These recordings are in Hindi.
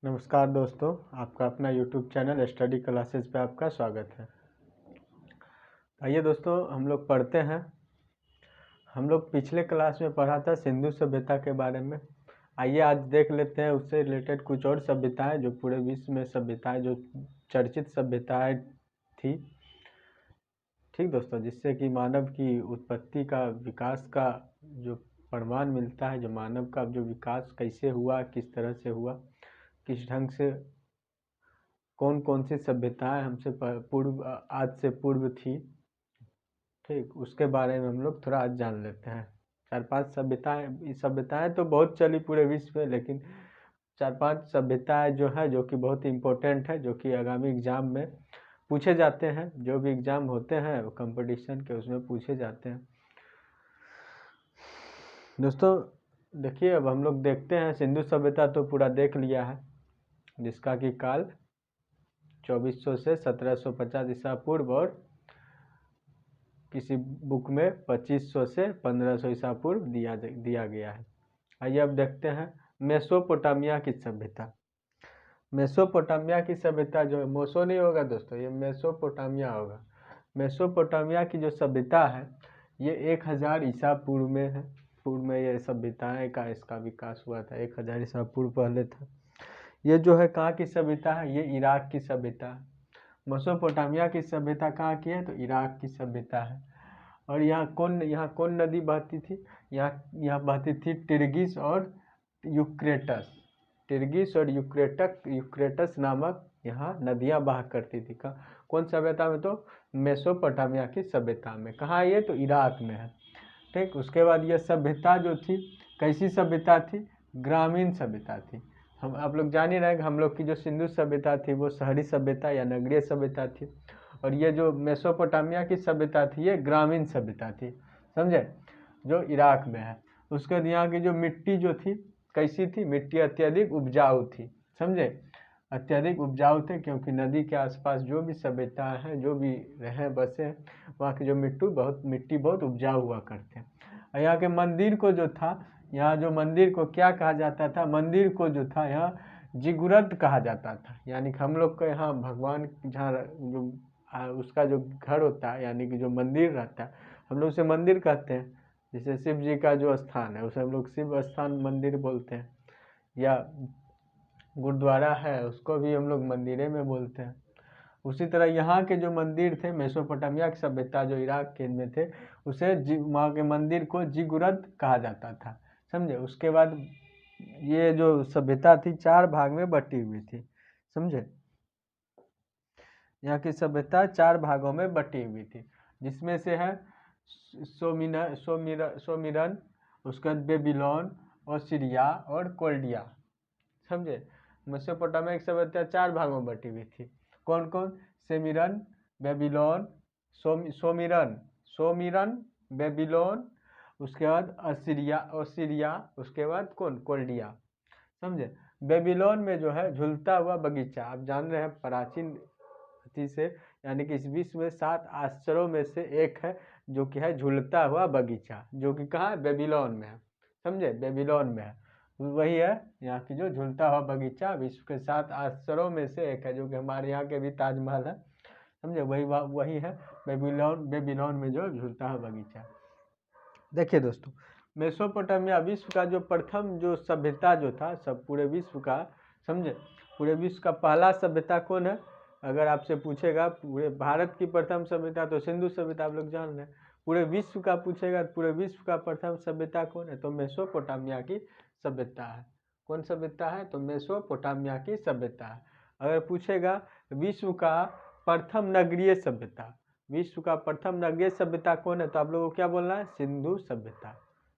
नमस्कार दोस्तों, आपका अपना यूट्यूब चैनल स्टडी क्लासेस पे आपका स्वागत है। आइए दोस्तों, हम लोग पढ़ते हैं। हम लोग पिछले क्लास में पढ़ा था सिंधु सभ्यता के बारे में। आइए आज देख लेते हैं उससे रिलेटेड कुछ और सभ्यताएं जो पूरे विश्व में सभ्यताएं जो चर्चित सभ्यताएं थी। ठीक दोस्तों, जिससे कि मानव की उत्पत्ति का विकास का जो प्रमाण मिलता है, जो मानव का जो विकास कैसे हुआ, किस तरह से हुआ, किस ढंग से कौन कौन सी सभ्यताएं हमसे पूर्व आज से पूर्व थी। ठीक, उसके बारे में हम लोग थोड़ा आज जान लेते हैं। 4-5 सभ्यताएं, सभ्यताएं तो बहुत चली पूरे विश्व में, लेकिन 4-5 सभ्यताएं जो है, जो कि बहुत इम्पोर्टेंट है, जो कि आगामी एग्जाम में पूछे जाते हैं। जो भी एग्जाम होते हैं वो कंपटीशन के, उसमें पूछे जाते हैं। दोस्तों देखिए, अब हम लोग देखते हैं। सिंधु सभ्यता तो पूरा देख लिया है, जिसका कि काल 2400 से 1750 ईसा पूर्व और किसी बुक में 2500 से 1500 ईसा पूर्व दिया गया है। आइए अब देखते हैं मेसोपोटामिया की सभ्यता। मेसोपोटामिया की सभ्यता जो मोसो नहीं होगा दोस्तों, ये मेसोपोटामिया होगा। मेसोपोटामिया की जो सभ्यता है ये 1000 ईसा पूर्व में है। पूर्व में ये सभ्यताएं का इसका विकास हुआ था। 1000 ईसा पूर्व पहले था। ये जो है कहाँ की सभ्यता है? ये इराक की सभ्यता है। मेसोपोटामिया की सभ्यता कहाँ की है? तो इराक की सभ्यता है। और यहाँ कौन नदी बहती थी? यहाँ बहती थी टिर्गिस और यूक्रेटस। टिर्गिस और यूक्रेटस नामक यहाँ नदियाँ बहा करती थी। कौन सभ्यता में? तो मेसोपोटामिया की सभ्यता में। कहाँ ये? तो इराक में है। ठीक, उसके बाद यह सभ्यता जो थी कैसी सभ्यता थी? ग्रामीण सभ्यता थी। हम आप लोग जान ही रहे हैं कि हम लोग की जो सिंधु सभ्यता थी वो शहरी सभ्यता या नगरीय सभ्यता थी, और ये जो मेसोपोटामिया की सभ्यता थी ये ग्रामीण सभ्यता थी। समझे? जो इराक में है। उसके बाद यहाँ की जो मिट्टी जो थी कैसी थी? मिट्टी अत्यधिक उपजाऊ थी। समझे? अत्यधिक उपजाऊ थे, क्योंकि नदी के आसपास जो भी सभ्यताएं हैं, जो भी रहे बसे हैं, वहाँ की जो मिट्टी बहुत उपजाऊ हुआ करते हैं। यहाँ के मंदिर को जो था, यहाँ जो मंदिर को क्या कहा जाता था? मंदिर को जो था यहाँ जिगुरत कहा जाता था। यानी कि हम लोग को यहाँ भगवान जहाँ जो उसका जो घर होता है, यानी कि जो मंदिर रहता है, हम लोग उसे मंदिर कहते हैं। जैसे शिव जी का जो स्थान है उसे हम लोग शिव स्थान मंदिर बोलते हैं, या गुरुद्वारा है उसको भी हम लोग मंदिरे में बोलते हैं। उसी तरह यहाँ के जो मंदिर थे, मेसोपोटामिया की सभ्यता जो इराक के में थे, उसे वहाँ के मंदिर को जिगुरत कहा जाता था। समझे? उसके बाद ये जो सभ्यता थी 4 भाग में बटी हुई थी। समझे? यहाँ की सभ्यता 4 भागों में बटी हुई थी, जिसमें से है सोमिरन, उसके बाद बेबीलोन और सीरिया और कोल्डिया। समझे? मेसोपोटामिया की सभ्यता 4 भागों में बटी हुई थी। कौन कौन? सेमिरन, बेबीलोन, सोमिरन, बेबीलोन, उसके बाद असीरिया, उसके बाद कौन? कोल्डिया। समझे? बेबीलोन में जो है झूलता हुआ बगीचा, आप जान रहे हैं प्राचीन से, यानी कि इस विश्व में 7 आश्चर्यों में से एक है, जो कि है झूलता हुआ बगीचा, जो कि कहाँ है? बेबीलोन में है। समझे? बेबीलोन में है। वही है यहाँ की जो झूलता हुआ बगीचा, विश्व के 7 आश्चर्यों में से एक है, जो कि हमारे यहाँ के भी ताजमहल है। समझे? वही है बेबीलोन में जो झूलता हुआ बगीचा। देखिए दोस्तों, मेसोपोटामिया विश्व का जो प्रथम जो सभ्यता जो था, सब पूरे विश्व का, समझे, पूरे विश्व का पहला सभ्यता कौन है? अगर आपसे पूछेगा पूरे भारत की प्रथम सभ्यता तो सिंधु सभ्यता, आप लोग जान रहे हैं। पूरे विश्व का पूछेगा, पूरे विश्व का प्रथम सभ्यता कौन है? तो मेसोपोटामिया की सभ्यता है। कौन सभ्यता है? तो मेसोपोटामिया की सभ्यता है। अगर पूछेगा विश्व का प्रथम नगरीय सभ्यता, विश्व का प्रथम नगरीय सभ्यता कौन है? तो आप लोगों को क्या बोलना है? सिंधु सभ्यता।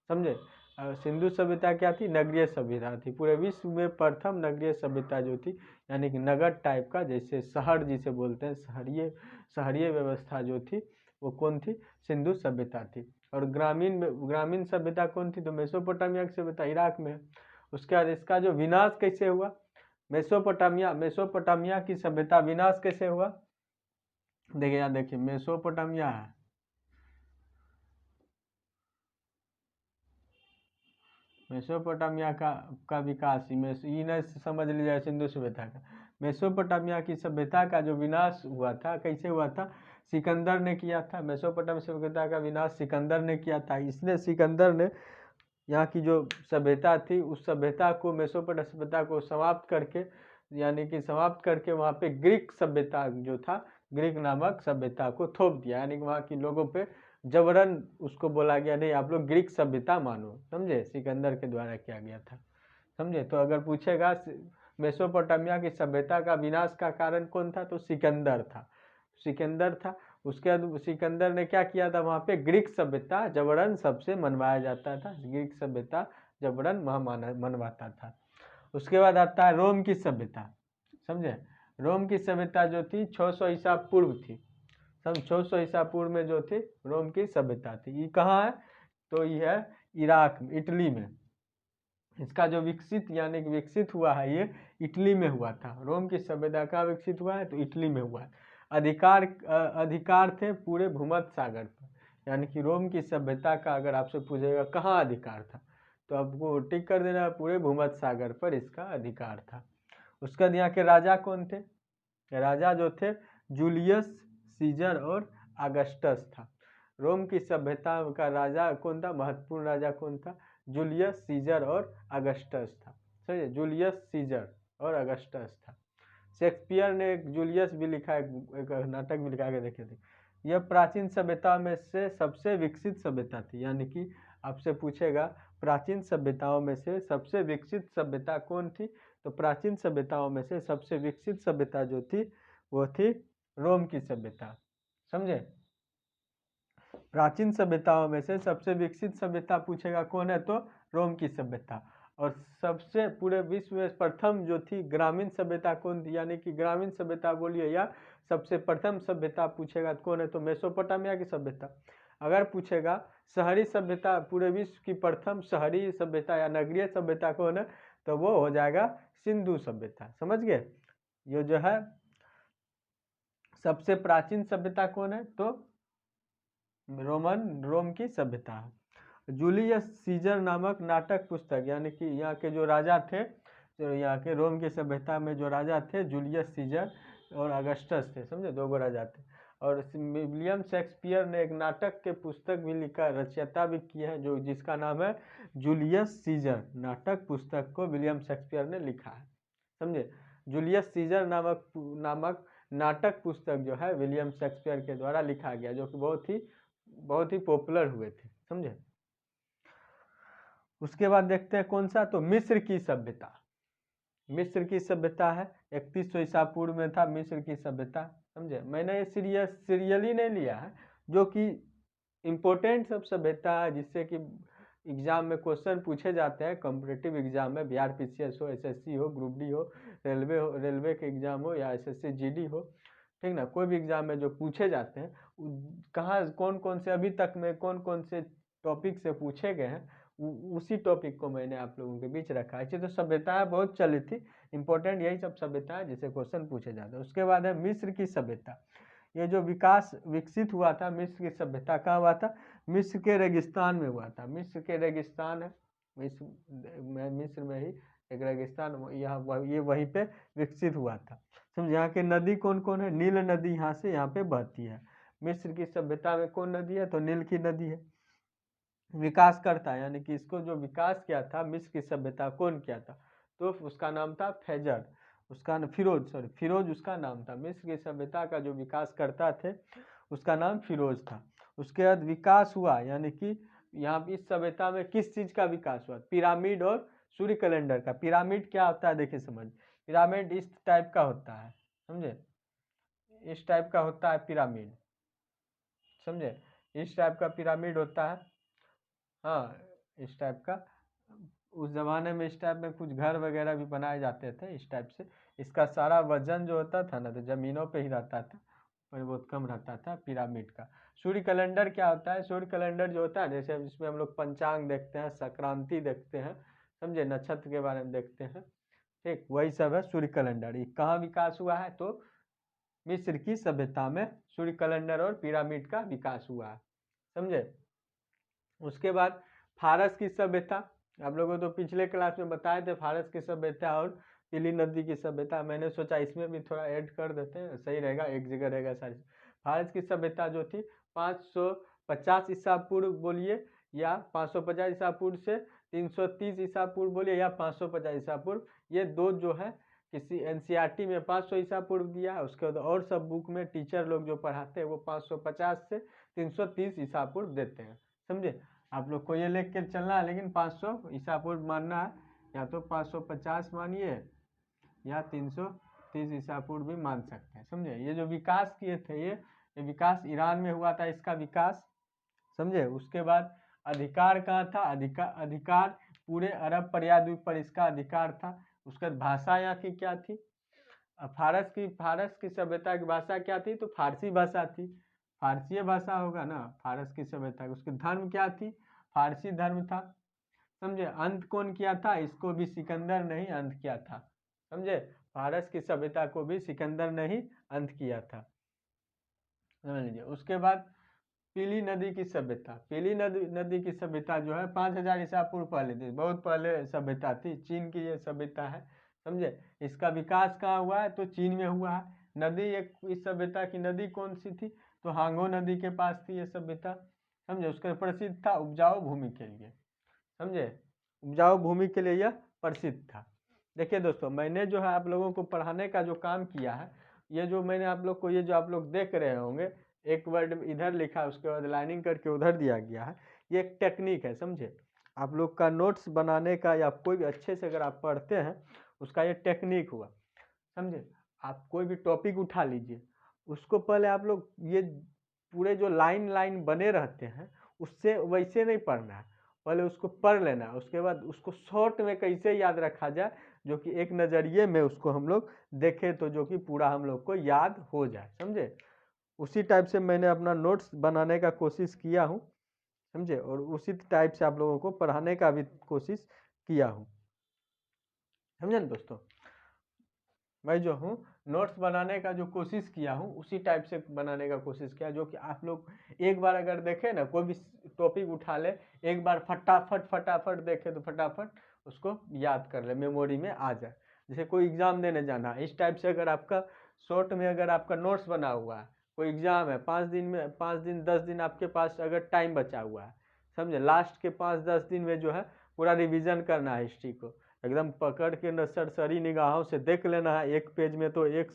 समझे? सिंधु सभ्यता क्या थी? नगरीय सभ्यता थी। पूरे विश्व में प्रथम नगरीय सभ्यता जो थी, यानी कि नगर टाइप का, जैसे शहर जिसे बोलते हैं, शहरीय व्यवस्था जो थी वो कौन थी? सिंधु सभ्यता थी। और ग्रामीण सभ्यता कौन थी? तो मेसोपोटामिया की सभ्यता इराक में है। उसके बाद इसका जो विनाश कैसे हुआ? मेसोपोटामिया की सभ्यता विनाश कैसे हुआ? देखिए यहाँ देखिए, मेसोपोटामिया है, मेसोपोटामिया का विकास ही न समझ लीजिए सिंधु सभ्यता का। मेसोपोटामिया की सभ्यता का जो विनाश हुआ था कैसे हुआ था, सिकंदर ने किया था। मेसोपोटामिया सभ्यता का विनाश सिकंदर ने किया था। इसने सिकंदर ने यहाँ की जो सभ्यता थी उस सभ्यता को, मेसोपोटामिया सभ्यता को समाप्त करके, यानी कि समाप्त करके वहाँ पे ग्रीक सभ्यता जो था, ग्रीक नामक सभ्यता को थोप दिया। यानी कि वहाँ के लोगों पे जबरन उसको बोला गया नहीं आप लोग ग्रीक सभ्यता मानो, समझे, सिकंदर के द्वारा किया गया था, समझे। तो अगर पूछेगा मेसोपोटामिया की सभ्यता का विनाश का कारण कौन था, तो सिकंदर था, सिकंदर था। उसके बाद सिकंदर ने क्या किया था, वहाँ पे ग्रीक सभ्यता जबरन सबसे मनवाया जाता था, ग्रीक सभ्यता जबरन मनवाता था। उसके बाद आता है रोम की सभ्यता, समझे। रोम की सभ्यता जो थी 600 ईसा पूर्व थी, सब 600 ईसा पूर्व में जो थी रोम की सभ्यता थी। ये कहाँ है, तो ये है इराक, इटली में। इसका जो विकसित यानी कि विकसित हुआ है ये इटली में हुआ था। रोम की सभ्यता का विकसित हुआ है तो इटली में हुआ है। अधिकार थे पूरे भूमध्य सागर पर, यानी कि रोम की सभ्यता का अगर आपसे पूछेगा कहाँ अधिकार था, तो आपको टिक कर देना पूरे भूमध्य सागर पर इसका अधिकार था। उसके बाद यहाँ के राजा कौन थे, राजा जो थे जूलियस सीजर और अगस्टस था। रोम की सभ्यता का राजा कौन था, महत्वपूर्ण राजा कौन था, जूलियस सीजर और अगस्टस था। सही, जूलियस सीजर और अगस्टस था। शेक्सपियर ने एक जूलियस भी लिखा है, एक नाटक भी लिखा के देखे थे। यह प्राचीन सभ्यता में से सबसे विकसित सभ्यता थी, यानी कि आपसे पूछेगा प्राचीन सभ्यताओं में से सबसे विकसित सभ्यता कौन थी, तो प्राचीन सभ्यताओं में से सबसे विकसित सभ्यता जो थी वो थी रोम की सभ्यता, समझे। प्राचीन सभ्यताओं में से सबसे विकसित सभ्यता पूछेगा कौन है, तो रोम की सभ्यता। और सबसे पूरे विश्व में प्रथम जो थी ग्रामीण सभ्यता कौन थी, यानी कि ग्रामीण सभ्यता बोलिए या सबसे प्रथम सभ्यता पूछेगा कौन है, तो मेसोपोटामिया की सभ्यता। अगर पूछेगा शहरी सभ्यता, पूरे विश्व की प्रथम शहरी सभ्यता या नगरीय सभ्यता कौन है, तो वो हो जाएगा सिंधु सभ्यता, समझ गए। ये जो है सबसे प्राचीन सभ्यता कौन है, तो रोम की सभ्यता है। जूलियस सीजर नामक नाटक पुस्तक, यानी कि यहाँ के जो राजा थे, जो यहाँ के रोम की सभ्यता में जो राजा थे जूलियस सीजर और अगस्टस थे, समझे, दो गो राजा थे। और विलियम शेक्सपियर ने एक नाटक के पुस्तक भी लिखा, रचयिता भी किया है, जो जिसका नाम है जूलियस सीजर। नाटक पुस्तक को विलियम शेक्सपियर ने लिखा है, समझे। जूलियस सीजर नामक नाटक पुस्तक जो है विलियम शेक्सपियर के द्वारा लिखा गया, जो कि बहुत ही पॉपुलर हुए थे, समझे। उसके बाद देखते हैं कौन सा, तो मिस्र की सभ्यता। मिस्र की सभ्यता है 3100 ईसा पूर्व में था मिस्र की सभ्यता, समझे। मैंने ये सीरियली नहीं लिया है, जो कि इम्पोर्टेंट सब सभ्यता है, जिससे कि एग्जाम में क्वेश्चन पूछे जाते हैं, कॉम्पिटिटिव एग्जाम में, BRPCS हो, SSC हो, ग्रुप डी हो, रेलवे के एग्जाम हो या SSC GD हो, ठीक ना, कोई भी एग्जाम में जो पूछे जाते हैं, कहाँ कौन कौन से अभी तक में कौन कौन से टॉपिक से पूछे गए हैं, उसी टॉपिक को मैंने आप लोगों के बीच रखा है। तो सभ्यताएं बहुत चली थी, इंपॉर्टेंट यही सब सभ्यताएं जिससे क्वेश्चन पूछे जाते हैं। उसके बाद है मिस्र की सभ्यता। ये जो विकसित हुआ था मिस्र की सभ्यता कहाँ हुआ था, मिस्र के रेगिस्तान में हुआ था। मिस्र के रेगिस्तान है, मिस्र में ही एक रेगिस्तान, यहाँ ये वहीं पे विकसित हुआ था, समझ। यहाँ के नदी कौन कौन है, नील नदी यहाँ से यहाँ पे बहती है। मिस्र की सभ्यता में कौन नदी है, तो नील की नदी है। विकास करता है, यानी कि इसको जो विकास किया था मिस्र की सभ्यता कौन किया था, तो उसका नाम था फेजर, उसका फिरोज उसका नाम था। मिस्र की सभ्यता का जो विकास करता थे उसका नाम फिरोज था। उसके बाद विकास हुआ, यानी कि यहाँ इस सभ्यता में किस चीज का विकास हुआ, पिरामिड और सूर्य कैलेंडर का। पिरामिड क्या होता है देखिए समझ, पिरामिड इस टाइप का होता है, समझे, इस टाइप का होता है पिरामिड, समझे, इस टाइप का पिरामिड होता है। हाँ, इस टाइप का, उस जमाने में इस टाइप में कुछ घर वगैरह भी बनाए जाते थे इस टाइप से। इसका सारा वजन जो होता था ना, तो जमीनों पे ही रहता था, पर बहुत कम रहता था पिरामिड का। सूर्य कैलेंडर क्या होता है, सूर्य कैलेंडर जो होता है जैसे जिसमें हम लोग पंचांग देखते हैं, संक्रांति देखते हैं, समझे, नक्षत्र के बारे में देखते हैं, ठीक, वही सब है सूर्य कैलेंडर। ये कहाँ विकास हुआ है, तो मिस्र की सभ्यता में सूर्य कैलेंडर और पिरामिड का विकास हुआ है, समझे। उसके बाद फारस की सभ्यता, आप लोगों को तो पिछले क्लास में बताए थे फारस की सभ्यता और पीली नदी की सभ्यता, मैंने सोचा इसमें भी थोड़ा ऐड कर देते हैं, सही रहेगा, एक जगह रहेगा सारी। फारस की सभ्यता जो थी 550 ईसा पूर्व बोलिए, या 550 ईसा पूर्व से 330 ईसा पूर्व बोलिए, या 550 ईसा पूर्व, ये दो जो है किसी एनसीईआरटी में 500 ईसा पूर्व दिया है, उसके बाद और सब बुक में टीचर लोग जो पढ़ाते हैं वो 550 से 330 ईसा पूर्व देते हैं, समझे। आप लोग को ये लेख के चलना है, लेकिन 500 ईसा पूर्व मानना है, या तो 550 मानिए या 330 ईसा पूर्व भी मान सकते हैं, समझे। ये जो विकास किए थे ये विकास ईरान में हुआ था, इसका विकास, समझे। उसके बाद अधिकार कहाँ था, अधिकार पूरे अरब प्रयाद्वीप पर इसका अधिकार था। उसके बाद भाषा यहाँ की क्या थी, फारस की सभ्यता की भाषा क्या थी, तो फारसी भाषा थी, फारसी भाषा होगा ना फारस की सभ्यता। उसके धर्म क्या थी, फारसी धर्म था, समझे। अंत कौन किया था, इसको भी सिकंदर ने ही अंत किया था, समझे। फारस की सभ्यता को भी सिकंदर ने ही अंत किया था, समझ लीजिए। उसके बाद पीली नदी की सभ्यता, पीली नदी की सभ्यता जो है 5000 ईसा पूर्व पहले थी, बहुत पहले सभ्यता थी, चीन की ये सभ्यता है, समझे। इसका विकास कहाँ हुआ है, तो चीन में हुआ है। नदी एक, इस सभ्यता की नदी कौन सी थी, तो हांगो नदी के पास थी ये सभ्यता, समझे। उसका प्रसिद्ध था उपजाऊ भूमि के लिए, समझे, उपजाऊ भूमि के लिए यह प्रसिद्ध था। देखिए दोस्तों, मैंने जो है आप लोगों को पढ़ाने का जो काम किया है, ये जो मैंने आप लोग को, ये जो आप लोग देख रहे होंगे, एक वर्ड इधर लिखा है, उसके बाद लाइनिंग करके उधर दिया गया है, ये एक टेक्निक है, समझे। आप लोग का नोट्स बनाने का, या कोई भी अच्छे से अगर आप पढ़ते हैं, उसका ये टेक्निक हुआ, समझे। आप कोई भी टॉपिक उठा लीजिए, उसको पहले आप लोग ये पूरे जो लाइन लाइन बने रहते हैं, उससे वैसे नहीं पढ़ना है, पहले उसको पढ़ लेना है, उसके बाद उसको शॉर्ट में कैसे याद रखा जाए, जो कि एक नज़रिए में उसको हम लोग देखें तो जो कि पूरा हम लोग को याद हो जाए, समझे। उसी टाइप से मैंने अपना नोट्स बनाने का कोशिश किया हूँ, समझे, और उसी टाइप से आप लोगों को पढ़ाने का भी कोशिश किया हूँ, समझे ना दोस्तों। मैं जो हूँ नोट्स बनाने का जो कोशिश किया हूँ, उसी टाइप से बनाने का कोशिश किया, जो कि आप लोग एक बार अगर देखें ना, कोई भी टॉपिक उठा ले, एक बार फटाफट देखे तो फटाफट उसको याद कर ले, मेमोरी में आ जाए। जैसे कोई एग्जाम देने जाना है, इस टाइप से अगर आपका शॉर्ट में अगर आपका नोट्स बना हुआ है, कोई एग्जाम है 5 दिन में, 5 दिन 10 दिन आपके पास अगर टाइम बचा हुआ है, समझे, लास्ट के 5-10 दिन में जो है पूरा रिविजन करना है हिस्ट्री को, एकदम पकड़ के न सरसरी निगाहों से देख लेना है, एक पेज में तो एक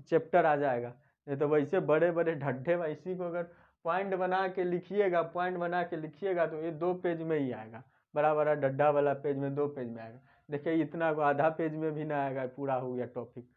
चैप्टर आ जाएगा, नहीं तो वैसे बड़े बड़े ढड्ढे इसी को अगर पॉइंट बना के लिखिएगा तो ये 2 पेज में ही आएगा, बड़ा बड़ा डड्डा वाला पेज में 2 पेज में आएगा। देखिए इतना को आधा पेज में भी ना आएगा, पूरा हो गया टॉपिक,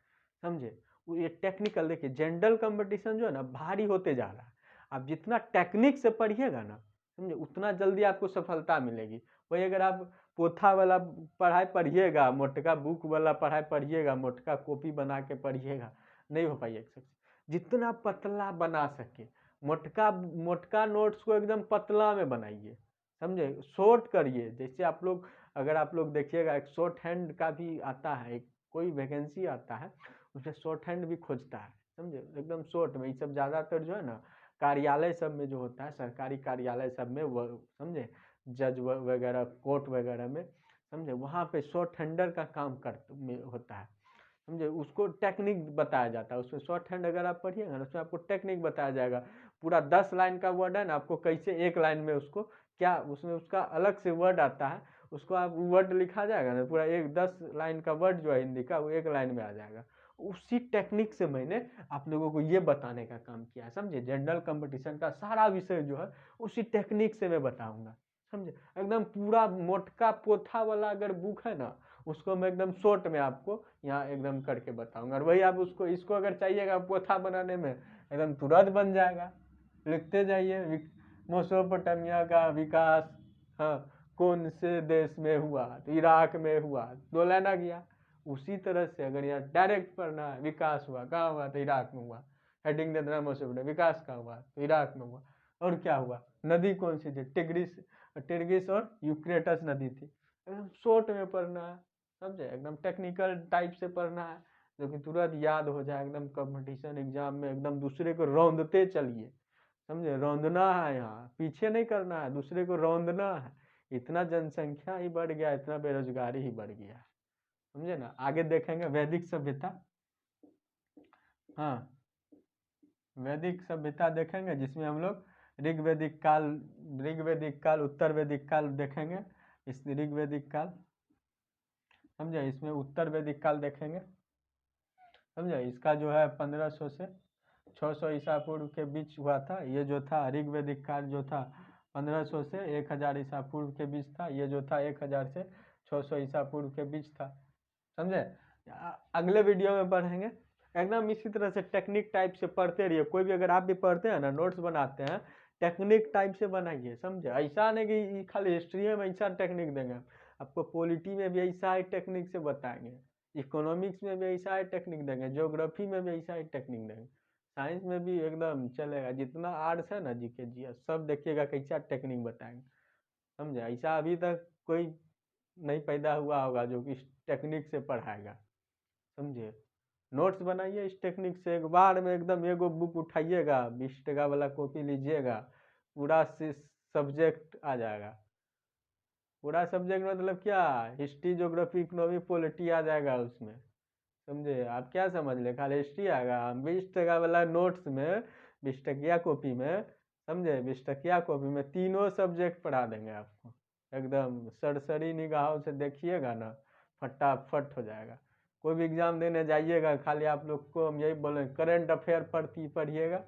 समझे। ये टेक्निकल, देखिए जनरल कंपटीशन जो है ना भारी होते जा रहा है, आप जितना टेक्निक से पढ़िएगा ना, समझे, उतना जल्दी आपको सफलता मिलेगी। वही अगर आप पोथा वाला पढ़ाई पढ़िएगा, मोटका बुक वाला पढ़ाई पढ़िएगा, मोटका कॉपी बना के पढ़िएगा, नहीं हो पाइएगा। जितना पतला बना सके, मोटका मोटका नोट्स को एकदम पतला में बनाइए, समझे, शॉर्ट करिए। जैसे आप लोग, अगर आप लोग देखिएगा, एक शॉर्ट हैंड का भी आता है, एक कोई वैकेंसी आता है, उसमें शॉर्ट हैंड भी खोजता है, समझे, एकदम शॉर्ट में। ये सब ज़्यादातर जो है ना कार्यालय सब में जो होता है, सरकारी कार्यालय सब में, वो समझे, जज वगैरह कोर्ट वगैरह में, समझे, वहाँ पे शॉर्ट हैंडर का काम में होता है, समझे। उसको टेक्निक बताया जाता है, उसमें शॉर्ट हैंड अगर आप पढ़िएगा ना, उसमें आपको टेक्निक बताया जाएगा। पूरा 10 लाइन का वर्ड है ना, आपको कैसे एक लाइन में उसको, क्या उसमें उसका अलग से वर्ड आता है, उसको आप वर्ड लिखा जाएगा ना, पूरा 10 लाइन का वर्ड जो है हिंदी का, वो एक लाइन में आ जाएगा। उसी टेक्निक से मैंने आप लोगों को ये बताने का काम किया है, समझे। जनरल कंपटीशन का सारा विषय जो है उसी टेक्निक से मैं बताऊंगा, समझे। एकदम पूरा मोटका पोथा वाला अगर बुक है ना, उसको मैं एकदम शॉर्ट में आपको यहाँ एकदम करके बताऊंगा, और वही आप उसको, इसको अगर चाहिएगा पोथा बनाने में, एकदम तुरंत बन जाएगा। लिखते जाइए, मेसोपोटामिया का विकास, हाँ, कौन से देश में हुआ, तो इराक में हुआ, 2 लाइन आ गया। उसी तरह से अगर यहाँ डायरेक्ट पढ़ना है, विकास हुआ कहाँ हुआ, तो इराक में हुआ, हेडिंग दे देना मेसोपोटामिया, विकास कहाँ हुआ, तो इराक में हुआ। और क्या हुआ, नदी कौन सी थी, टिग्रिस और यूफ्रेटस नदी थी। एकदम शॉर्ट में पढ़ना है, समझे, एकदम टेक्निकल टाइप से पढ़ना है, जो कि तुरंत याद हो जाए। एकदम कंपटीशन एग्जाम में एकदम दूसरे को रौंदते चलिए, समझे, रौंदना है, यहाँ पीछे नहीं करना है, दूसरे को रौंदना है, इतना जनसंख्या ही बढ़ गया, इतना बेरोजगारी ही बढ़ गया, समझे ना। आगे देखेंगे वैदिक सभ्यता। हाँ, वैदिक सभ्यता देखेंगे जिसमें हम लोग ऋग्वैदिक काल उत्तर वैदिक काल देखेंगे। इस ऋग्वैदिक काल समझे, इसमें उत्तर वैदिक काल देखेंगे, समझे। इसका जो है 1500 से 600 ईसा पूर्व के बीच हुआ था। ये जो था ऋग्वैदिक काल जो था 1500 से 1000 ईसा पूर्व के बीच था। ये जो था 1000 से 600 ईसा पूर्व के बीच था, समझे। अगले वीडियो में पढ़ेंगे एकदम इसी तरह से टेक्निक टाइप से पढ़ते रहिए। कोई भी अगर आप भी पढ़ते हैं ना, नोट्स बनाते हैं, टेक्निक टाइप से बनाइए, समझे। ऐसा नहीं कि खाली हिस्ट्री में ऐसा टेक्निक देंगे, आपको पॉलिटी में भी ऐसा ही टेक्निक से बताएंगे, इकोनॉमिक्स में भी ऐसा ही टेक्निक देंगे, ज्योग्राफी में भी ऐसा ही टेक्निक देंगे, साइंस में भी एकदम चलेगा। जितना आर्ट्स है ना, जीके जीएस सब देखिएगा कैसा टेक्निक बताएंगे, समझे। ऐसा अभी तक कोई नहीं पैदा हुआ होगा जो कि इस टेक्निक से पढ़ाएगा, समझे। नोट्स बनाइए इस टेक्निक से, एक बार में एकदम एगो बुक उठाइएगा, 20 टका वाला कॉपी लीजिएगा, पूरा सब्जेक्ट आ जाएगा। पूरा सब्जेक्ट मतलब क्या, हिस्ट्री ज्योग्राफी इकोनॉमी पॉलिटी आ जाएगा उसमें, समझे। आप क्या समझ ले खाली हिस्ट्री आएगा, 20 टका वाला नोट्स में 20 टकिया कॉपी में, समझे, 20 टकिया कॉपी में तीनों सब्जेक्ट पढ़ा देंगे आपको। एकदम सरसरी निगाहों से देखिएगा ना, फटाफट हो जाएगा। कोई भी एग्जाम देने जाइएगा, खाली आप लोग को हम यही बोले, करंट अफेयर पढ़िएगा,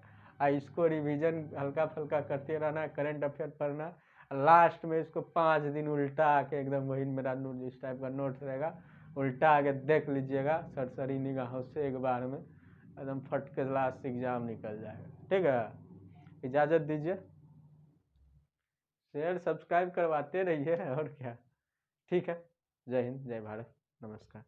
इसको रिवीजन हल्का फुल्का करते रहना, करंट अफेयर पढ़ना, लास्ट में इसको 5 दिन उल्टा आके एकदम वही मेरा नोट इस टाइप का नोट्स रहेगा, उल्टा आके देख लीजिएगा सरसरी निगाहों से, एक बार में एकदम फट के लास्ट एग्जाम निकल जाएगा। ठीक है, इजाज़त दीजिए, शेयर सब्सक्राइब करवाते रहिए और क्या। ठीक है, जय हिंद, जय भारत, नमस्कार।